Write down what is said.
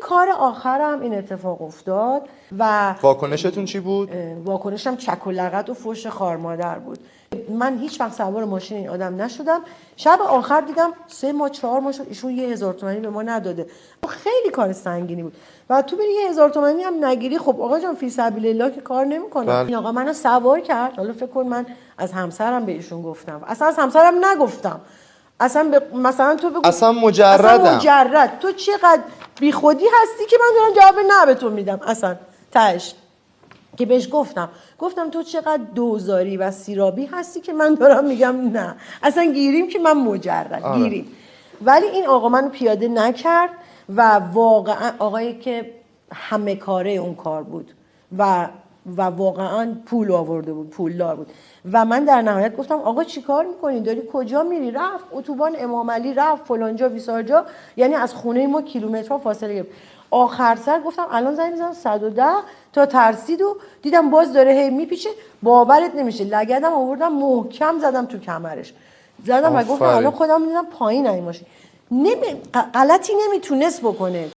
کار آخرم این اتفاق افتاد و واکنشتون چی بود؟ واکنشم چک و لغت و فحش خار مادر بود. من هیچ وقت سوار ماشین این آدم نشدم. شب آخر دیدم 3 ماه 4 ماه شد ایشون 1000 تومانی به ما نداده. خیلی کار سنگینی بود و تو بری 1000 تومانی هم نگیری، خب آقا جان فی سبیل الله که کار نمیکنه. این آقا منو سوار کرد. حالا فکر کن من از همسرم به ایشون گفتم، اصلا از همسرم نگفتم، اصلا مثلا تو بگو اصلا مجردم. مجرد تو چقدر بیخودی هستی که من دارم جواب نه به تو میدم. اصلا تهش که بهش گفتم تو چقدر دوزاری و سیرابی هستی که من دارم میگم نه. اصلا گیریم که من مجرد گیریم. ولی این آقا منو پیاده نکرد و واقعا آقایی که همه کاره اون کار بود و واقعا پول آورده بود، پولدار بود. و من در نهایت گفتم آقا چی کار میکنی؟ داری کجا میری؟ رفت اتوبان امام علی، رفت فلانجا بیسارجا، یعنی از خونه ما کیلومترها فاصله گرفت. آخر سر گفتم الان زنگ میزنم 110 تا ترسید و دیدم باز داره هی میپیچه، باورت نمیشه لگدم آوردم محکم زدم تو کمرش، زدم و گفتم الان خودم میدونم پایین این ماشین غلطی نمیتونست بکنه.